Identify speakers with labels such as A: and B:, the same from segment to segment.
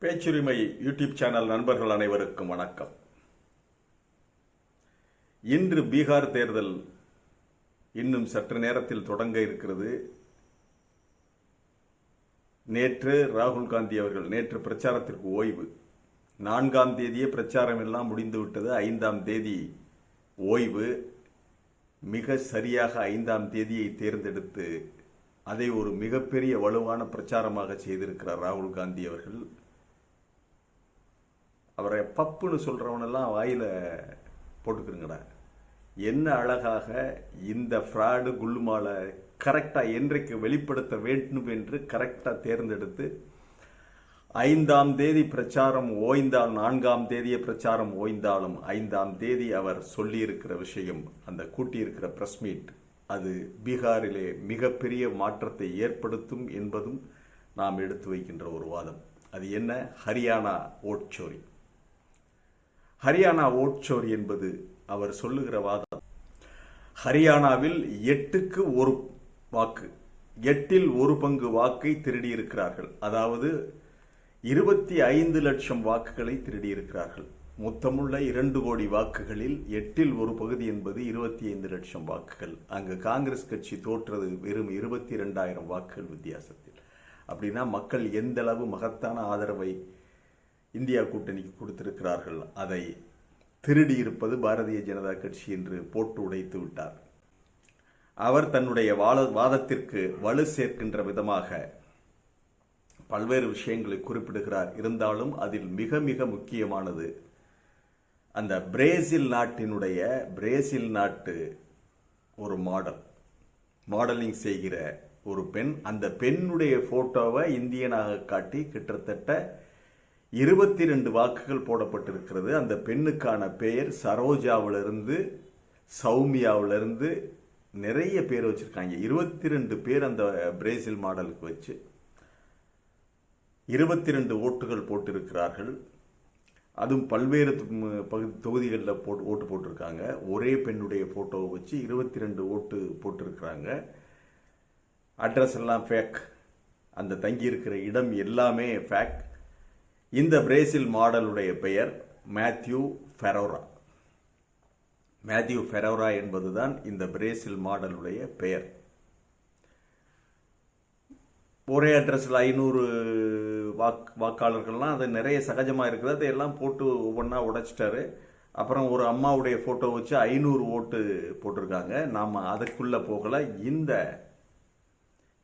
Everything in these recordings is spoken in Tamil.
A: பேச்சுரிமை யூடியூப் சேனல் நண்பர்கள் அனைவருக்கும் வணக்கம். இன்று பீகார் தேர்தல் இன்னும் சற்று நேரத்தில் தொடங்க இருக்கிறது. நேற்று ராகுல் காந்தி அவர்கள் நேற்று பிரச்சாரத்திற்கு ஓய்வு. 4ஆம் தேதியே பிரச்சாரம் எல்லாம் முடிந்துவிட்டது. 5ஆம் தேதி ஓய்வு. மிக சரியாக 5ஆம் தேதியை தேர்ந்தெடுத்து அதை ஒரு மிகப்பெரிய வலுவான பிரச்சாரமாக செய்திருக்கிறார் ராகுல் காந்தி அவர்கள். அவரை பப்புன்னு சொல்றவனெல்லாம் வாயில போட்டுக்கிறங்கடா. என்ன அழகாக இந்த ஃப்ராடு குல்லுமால கரெக்டா என்றைக்கு வெளிப்படுத்த வேண்டும் என்று கரெக்டா தேர்ந்தெடுத்து 5ஆம் தேதி பிரச்சாரம் ஓய்ந்தால் 4ஆம் தேதிய பிரச்சாரம் ஓய்ந்தாலும் 5ஆம் தேதி அவர் சொல்லி இருக்கிற விஷயம், அந்த கூட்டியிருக்கிற பிரஸ் மீட், அது பீகாரிலே மிகப்பெரிய மாற்றத்தை ஏற்படுத்தும் என்பதும் நாம் எடுத்து வைக்கின்ற ஒரு வாதம். அது என்ன? ஹரியானா ஓட்சோரி. ஹரியானா ஓட்சோரி என்பது அவர் சொல்லுகிற வாதம். ஹரியானாவில் 8க்கு 1 வாக்கு, 8இல் 1 பங்கு வாக்கை திருடி இருக்கிறார்கள். அதாவது 25 லட்சம் வாக்குகளை திருடி இருக்கிறார்கள். மொத்தமுள்ள 2 கோடி வாக்குகளில் 8இல் 1 பகுதி என்பது 25 லட்சம் வாக்குகள். அங்கு காங்கிரஸ் கட்சி தோற்றது வெறும் 22,000 வாக்குகள் வித்தியாசத்தில். அப்படின்னா மக்கள் எந்த அளவு மகத்தான ஆதரவை இந்தியா கூட்டணிக்கு கொடுத்திருக்கிறார்கள். அதை திருடி இருப்பது பாரதிய ஜனதா கட்சி என்று போட்டு உடைத்து விட்டார். அவர் தன்னுடைய வாதத்திற்கு வலு சேர்க்கின்ற விதமாக பல்வேறு விஷயங்களை குறிப்பிடுகிறார். இருந்தாலும் அதில் மிக மிக முக்கியமானது அந்த பிரேசில் நாட்டு ஒரு மாடலிங் செய்கிற ஒரு பெண், அந்த பெண்ணுடைய போட்டோவை இந்தியனாக காட்டி கிட்டத்தட்ட 22 வாக்குகள் போடப்பட்டிருக்கிறது. அந்த பெண்ணுக்கான பெயர் சரோஜாவிலிருந்து சௌமியாவிலிருந்து நிறைய பேர் வச்சிருக்காங்க. 22 பேர் அந்த பிரேசில் மாடலுக்கு வச்சு 22 ஓட்டுகள் போட்டிருக்கிறார்கள். அதுவும் பல்வேறு தொகுதிகளில் ஓட்டு போட்டிருக்காங்க. ஒரே பெண்ணுடைய போட்டோவை வச்சு 22 ஓட்டு போட்டிருக்கிறாங்க. அட்ரஸ் எல்லாம் ஃபேக், அந்த தங்கி இருக்கிற இடம் எல்லாமே ஃபேக். இந்த பிரேசில் மாடலுடைய பெயர் மேத்யூ ஃபெரோரா என்பதுதான் இந்த பிரேசில் மாடலுடைய பெயர். ஒரே அட்ரஸில் 500 வாக்காளர்கள்லாம் அது நிறைய சகஜமாக இருக்குது. அதையெல்லாம் போட்டு ஒவ்வொன்றா உடைச்சிட்டாரு. அப்புறம் ஒரு அம்மாவுடைய போட்டோ வச்சு 500 ஓட்டு போட்டிருக்காங்க. நாம் அதுக்குள்ள போகல. இந்த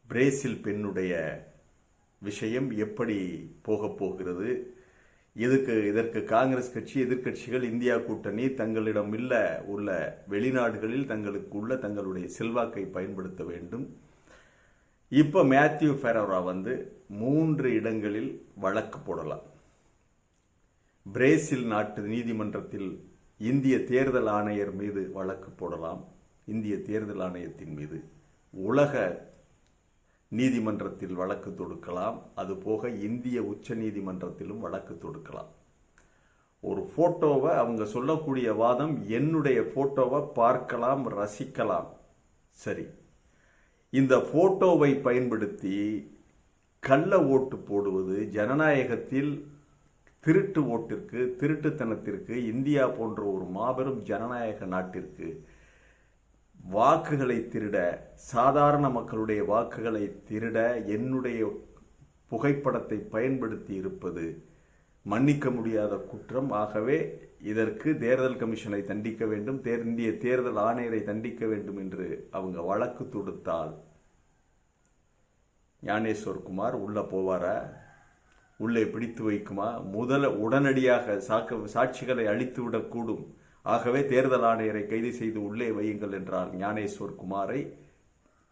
A: பிரேசில் பெண்ணுடைய விஷயம் எப்படி போக போகிறது? இதற்கு காங்கிரஸ் கட்சி, எதிர்கட்சிகள், இந்தியா கூட்டணி தங்களிடம் உள்ள வெளிநாடுகளில் தங்களுடைய செல்வாக்கை பயன்படுத்த வேண்டும். இப்ப மேத்யூ ஃபெரோரா 3 இடங்களில் வழக்கு போடலாம். பிரேசில் நாட்டு நீதிமன்றத்தில் இந்திய தேர்தல் ஆணையர் மீது வழக்கு போடலாம், இந்திய தேர்தல் ஆணையத்தின் மீது. உலக நீதிமன்றத்தில் வழக்கு தொடுக்கலாம். அதுபோக இந்திய உச்ச நீதிமன்றத்திலும் வழக்கு தொடுக்கலாம். ஒரு போட்டோவை, அவங்க சொல்லக்கூடிய வாதம், என்னுடைய போட்டோவை பார்க்கலாம், ரசிக்கலாம். சரி, இந்த போட்டோவை பயன்படுத்தி கள்ள ஓட்டு போடுவது ஜனநாயகத்தில் திருட்டு ஓட்டிற்கு, திருட்டுத்தனத்திற்கு, இந்தியா போன்ற ஒரு மாபெரும் ஜனநாயக நாட்டிற்கு வாக்குகளை திருட, சாதாரண மக்களுடைய வாக்குகளை திருட என்னுடைய புகைப்படத்தை பயன்படுத்தி இருப்பது மன்னிக்க முடியாத குற்றம். ஆகவே இதற்கு தேர்தல் கமிஷனை தண்டிக்க வேண்டும், இந்திய தேர்தல் ஆணையரை தண்டிக்க வேண்டும் என்று அவங்க வழக்கு தொடுத்தால் ஞானேஸ்வர் குமார் உள்ள போவாரா? உள்ளே பிடித்து வைக்குமா? உடனடியாக சாட்சிகளை அழித்து விடக்கூடும். ஆகவே தேர்தல் ஆணையரை கைது செய்து உள்ளே வையுங்கள் என்றால் ஞானேஸ்வர் குமாரை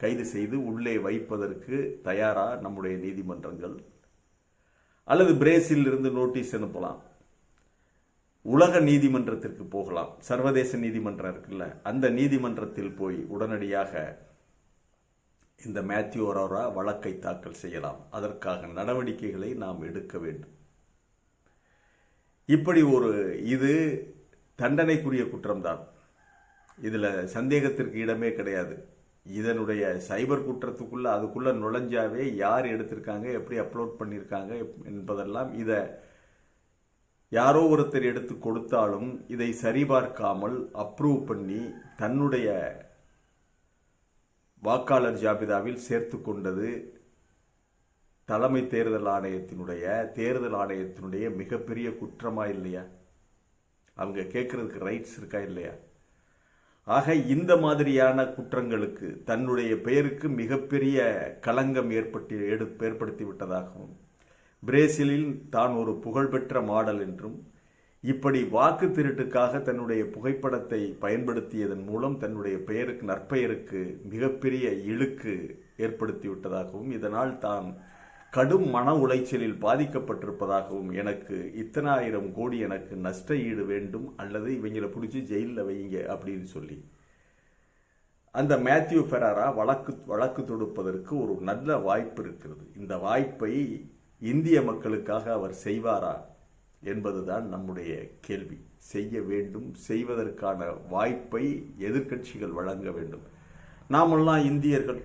A: கைது செய்து உள்ளே வைப்பதற்கு தயாரா நம்முடைய நீதிமன்றங்கள்? அல்லது பிரேசில் இருந்து நோட்டீஸ் அனுப்பலாம், உலக நீதிமன்றத்திற்கு போகலாம். சர்வதேச நீதிமன்றம் இருக்குல்ல, அந்த நீதிமன்றத்தில் போய் உடனடியாக இந்த மேத்யூ ஃபெரோரா வழக்கை தாக்கல் செய்யலாம். அதற்காக நடவடிக்கைகளை நாம் எடுக்க வேண்டும். இப்படி இது தண்டனைக்குரிய குற்றம்தான், இதுல சந்தேகத்திற்கு இடமே கிடையாது. இதனுடைய சைபர் குற்றத்துக்குள்ள அதுக்குள்ள நுழைஞ்சாவே யார் எடுத்திருக்காங்க, எப்படி அப்லோட் பண்ணியிருக்காங்க என்பதெல்லாம் இதை யாரோ ஒருத்தர் எடுத்து கொடுத்தாலும் இதை சரிபார்க்காமல் அப்ரூவ் பண்ணி தன்னுடைய வாக்காளர் ஜாபிதாவில் சேர்த்து கொண்டது தலைமை தேர்தல் ஆணையத்தினுடைய மிகப்பெரிய குற்றமா இல்லையா? அவங்க கேட்கறதுக்கு ரைட்ஸ் இருக்கா இல்லையா? ஆக இந்த மாதிரியான குற்றங்களுக்கு தன்னுடைய பெயருக்கு மிகப்பெரிய களங்கம் ஏற்படுத்தி விட்டதாகவும், பிரேசிலில் தான் ஒரு புகழ்பெற்ற மாடல் என்றும், இப்படி வாக்கு திருட்டுக்காக தன்னுடைய புகைப்படத்தை பயன்படுத்தியதன் மூலம் தன்னுடைய பெயருக்கு நற்பெயருக்கு மிகப்பெரிய இழுக்கு ஏற்படுத்தி விட்டதாகவும், இதனால் தான் கடும் மன உளைச்சலில் பாதிக்கப்பட்டிருப்பதாகவும், எனக்கு இத்தனை 1000 கோடி எனக்கு நஷ்ட ஈடு வேண்டும் அல்லது இவங்களை பிடிச்சி ஜெயிலில் வைங்க அப்படின்னு சொல்லி அந்த மேத்யூ ஃபெராரா வழக்கு தொடுப்பதற்கு ஒரு நல்ல வாய்ப்பு இருக்கிறது. இந்த வாய்ப்பை இந்திய மக்களுக்காக அவர் செய்வாரா என்பதுதான் நம்முடைய கேள்வி. செய்ய வேண்டும். செய்வதற்கான வாய்ப்பை எதிர்க்கட்சிகள் வழங்க வேண்டும். நாமெல்லாம் இந்தியர்கள்,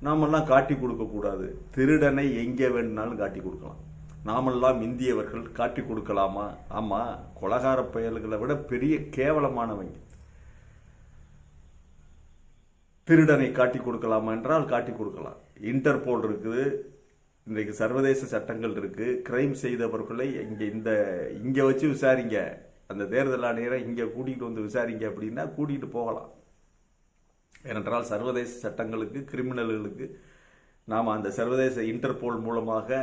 A: நாமெல்லாம் காட்டி கொடுக்கக்கூடாது. திருடனை எங்கே வேணும்னாலும் காட்டி கொடுக்கலாம். நாமெல்லாம் இந்தியவர்கள் காட்டி கொடுக்கலாமா? ஆமா, கொலகார பயல்களை விட பெரிய கேவலமானவங்க. திருடனை காட்டி கொடுக்கலாமா என்றால் காட்டி கொடுக்கலாம். இன்டர்போல் இருக்குது, இன்றைக்கு சர்வதேச சட்டங்கள் இருக்கு. கிரைம் செய்தவர்களை இங்க வச்சு விசாரிங்க, அந்த தேர்தல் ஆணையரை இங்க கூட்டிகிட்டு வந்து விசாரிங்க அப்படின்னா கூட்டிகிட்டு போகலாம். ஏனென்றால் சர்வதேச சட்டங்களுக்கு, கிரிமினல்களுக்கு நாம் அந்த சர்வதேச இன்டர்போல் மூலமாக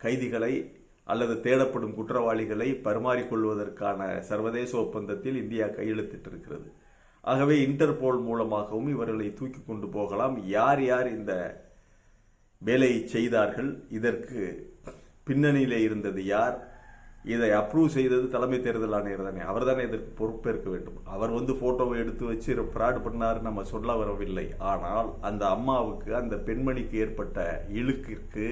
A: கைதிகளை அல்லது தேடப்படும் குற்றவாளிகளை பரிமாறிக்கொள்வதற்கான சர்வதேச ஒப்பந்தத்தில் இந்தியா கையெழுத்திட்டிருக்கிறது. ஆகவே இன்டர்போல் மூலமாகவும் இவர்களை தூக்கி கொண்டு போகலாம். யார் யார் இந்த வேலையை செய்தார்கள், இதற்கு பின்னணியிலே இருந்தது யார், இதை அப்ரூவ் செய்தது தலைமை தேர்தல் ஆணையர் தானே, அவர் தானே இதற்கு பொறுப்பேற்க வேண்டும். அவர் போட்டோவை எடுத்து வச்சு ஃப்ராட் பண்ணார் நம்ம சொல்ல வரவில்லை. ஆனால் அந்த அம்மாவுக்கு, அந்த பெண்மணிக்கு ஏற்பட்ட இழுக்கிற்கு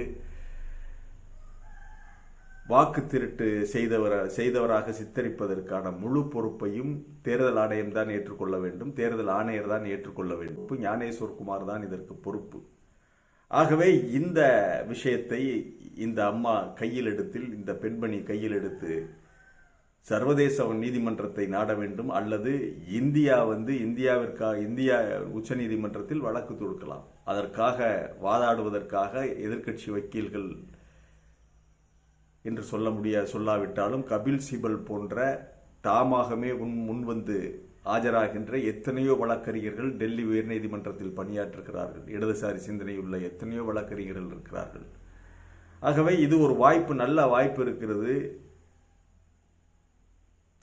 A: வாக்கு திருட்டு செய்தவராக சித்தரிப்பதற்கான முழு பொறுப்பையும் தேர்தல் ஆணையம் தான் ஏற்றுக்கொள்ள வேண்டும், தேர்தல் ஆணையர் தான் ஏற்றுக்கொள்ள வேண்டும். ஞானேஸ்வர் குமார் தான் இதற்கு பொறுப்பு. ஆகவே இந்த விஷயத்தை இந்த அம்மா கையில் எடுத்து, இந்த பெண்மணி கையில் எடுத்து சர்வதேச நீதிமன்றத்தை நாட வேண்டும். அல்லது இந்தியா இந்தியா உச்ச நீதிமன்றத்தில் வழக்கு தொடுக்கலாம். அதற்காக வாதாடுவதற்காக எதிர்க்கட்சி வக்கீல்கள் என்று சொல்லாவிட்டாலும் கபில் சிபல் போன்ற தாமாகவே முன்வந்து ஆஜராகின்ற எத்தனையோ வழக்கறிஞர்கள் டெல்லி உயர்நீதிமன்றத்தில் பணியாற்றுகிறார்கள். இடதுசாரி சிந்தனையுள்ள எத்தனையோ வழக்கறிஞர்கள் இருக்கிறார்கள். ஆகவே இது ஒரு வாய்ப்பு, நல்ல வாய்ப்பு இருக்கிறது.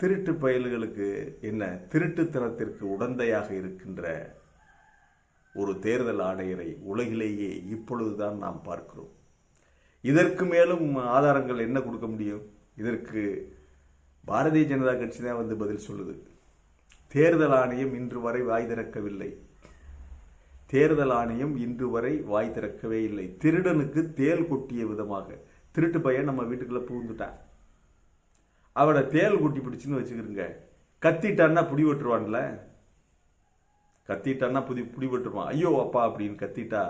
A: திருட்டு பயல்களுக்கு திருட்டுத்தனத்திற்கு உடந்தையாக இருக்கின்ற ஒரு தேர்தல் ஆணையரை உலகிலேயே இப்பொழுதுதான் நாம் பார்க்கிறோம். இதற்கு மேலும் ஆதாரங்கள் என்ன கொடுக்க முடியும்? இதற்கு பாரதிய ஜனதா கட்சி தான் பதில் சொல்லுது. தேர்தல் ஆணையம் இன்று வரை வாய் திறக்கவில்லை. தேர்தல் ஆணையம் இன்று வரை வாய் திறக்கவே இல்லை. திருடனுக்கு தேல் கொட்டிய விதமாக திருட்டு பையன் நம்ம வீட்டுக்குள்ள புகுந்துட்டான். அவனை தேல் கொட்டி பிடிச்சுன்னு வச்சுக்கிறங்க. கத்திட்டான்னா புடி வெட்டுருவான்ல, கத்திட்டான்னா புடி வெட்டுருவான். ஐயோ அப்பா அப்படின்னு கத்திட்டா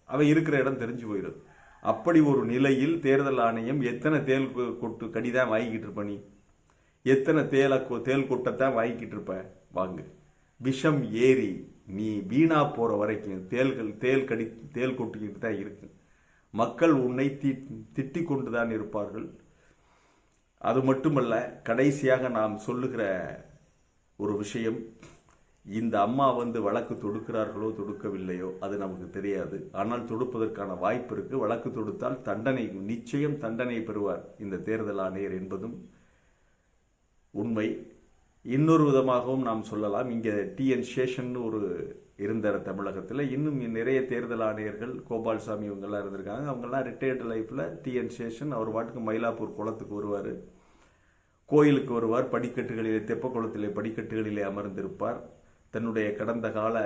A: அவன் இருக்கிற இடம் தெரிஞ்சு போயிடும். அப்படி ஒரு நிலையில் தேர்தல் ஆணையம் எத்தனை தேல் கொட்டு கடிதான் வாங்கிக்கிட்டு இருப்ப, நீ எத்தனை தேல் கொட்டத்தான் வாங்கிக்கிட்டு இருப்ப? வாங்க, விஷம் ஏறி நீ வீணா போற வரைக்கும் தேல் கொட்டிக்கிட்டு தான் இருக்கு. மக்கள் உன்னை திட்டிக் கொண்டுதான் இருப்பார்கள். அது மட்டுமல்ல, கடைசியாக நாம் சொல்லுகிற ஒரு விஷயம், இந்த அம்மா வழக்கு தொடுக்கிறார்களோ தொடுக்கவில்லையோ அது நமக்கு தெரியாது. ஆனால் தொடுப்பதற்கான வாய்ப்பு இருக்கு. வழக்கு தொடுத்தால் நிச்சயம் தண்டனை பெறுவார் இந்த தேர்தல் ஆணையர் என்பதும் உண்மை. இன்னொரு விதமாகவும் நாம் சொல்லலாம், இங்கே TN சேஷன் ஒரு இருந்த தமிழகத்தில் இன்னும் நிறைய தேர்தல் ஆணையர்கள், கோபால்சாமி இவங்கெல்லாம் இருந்திருக்காங்க. அவங்கெல்லாம் ரிட்டையர்டு லைஃப்ல TN சேஷன் அவர் பாட்டுக்கு மயிலாப்பூர் குளத்துக்கு வருவார், கோயிலுக்கு வருவார், படிக்கட்டுகளிலே தெப்பக்குளத்திலே படிக்கட்டுகளிலே அமர்ந்திருப்பார். தன்னுடைய கடந்த கால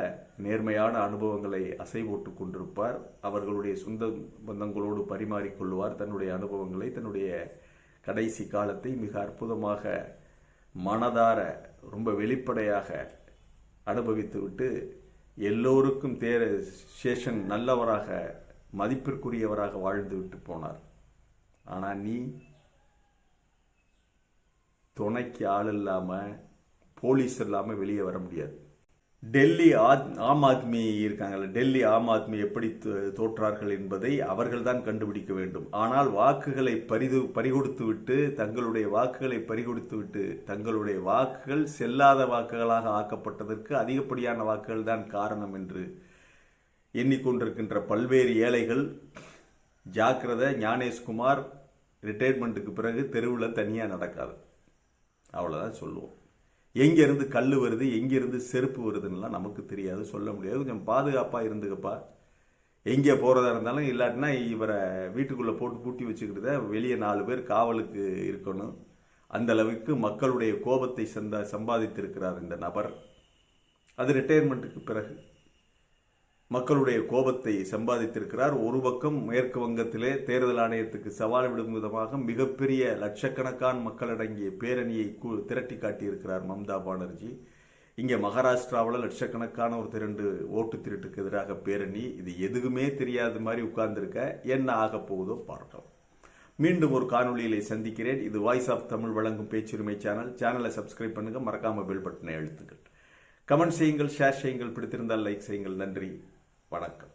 A: நேர்மையான அனுபவங்களை அசை போட்டுக் கொண்டிருப்பார். அவர்களுடைய சொந்த பந்தங்களோடு பரிமாறிக்கொள்வார் தன்னுடைய அனுபவங்களை. தன்னுடைய கடைசி காலத்தை மிக அற்புதமாக மனதார ரொம்ப வெளிப்படையாக அனுபவித்துவிட்டு எல்லோருக்கும் சேஷன் நல்லவராக மதிப்பிற்குரியவராக வாழ்ந்து விட்டு போனார். ஆனா நீ துணைக்கு ஆள் இல்லாம போலீஸ் இல்லாம வெளியே வர முடியாது. டெல்லி ஆம் ஆத்மி இருக்காங்கல்ல, டெல்லி ஆம் ஆத்மி எப்படி தோற்றார்கள் என்பதை அவர்கள் தான் கண்டுபிடிக்க வேண்டும். ஆனால் வாக்குகளை பறிகொடுத்து விட்டு தங்களுடைய வாக்குகள் செல்லாத வாக்குகளாக ஆக்கப்பட்டதற்கு அதிகப்படியான வாக்குகள் தான் காரணம் என்று எண்ணிக்கொண்டிருக்கின்ற பல்வேறு ஏழைகள் ஜாக்கிரதை. ஞானேஷ்குமார் ரிட்டையர்மெண்ட்டுக்கு பிறகு தெருவில் தனியா நடக்காது, அவ்வளவுதான் சொல்லுவோம். எங்கிருந்து கல் வருது, எங்கிருந்து செருப்பு வருதுன்னெலாம் நமக்கு தெரியாது, சொல்ல முடியாது. கொஞ்சம் பாதுகாப்பாக இருந்துக்கப்பா. எங்கே போகிறதா இருந்தாலும், இல்லாட்டினா இவரை வீட்டுக்குள்ளே போட்டு பூட்டி வச்சுக்கிறத வெளியே 4 பேர் காவலுக்கு இருக்கணும். அந்த அளவுக்கு மக்களுடைய கோபத்தை சம்பாதித்திருக்கிறார் இந்த நபர். அது ரிட்டையர்மெண்ட்டுக்கு பிறகு மக்களுடைய கோபத்தை சம்பாதித்திருக்கிறார். ஒரு பக்கம் மேற்கு வங்கத்திலே தேர்தல் ஆணையத்துக்கு சவால் விடும் விதமாக மிகப்பெரிய லட்சக்கணக்கான மக்கள் அடங்கிய பேரணியை திரட்டி காட்டியிருக்கிறார் மம்தா பானர்ஜி. இங்கே மகாராஷ்டிராவில் லட்சக்கணக்கான ஒரு திரண்டு ஓட்டு திருட்டுக்கு எதிராக பேரணி. இது எதுவுமே தெரியாத மாதிரி உட்கார்ந்துருக்க. என்ன ஆக போகுதோ பார்க்கலாம். மீண்டும் ஒரு காணொலியிலே சந்திக்கிறேன். இது வாய்ஸ் ஆஃப் தமிழ் வழங்கும் பேச்சுரிமை சேனலை சப்ஸ்கிரைப் பண்ணுங்க, மறக்காம பெல் பட்டனை அழுத்துங்கள். கமெண்ட் செய்யுங்கள், ஷேர் செய்யுங்கள், பிடித்திருந்தால் லைக் செய்யுங்கள். நன்றி, வணக்கம்.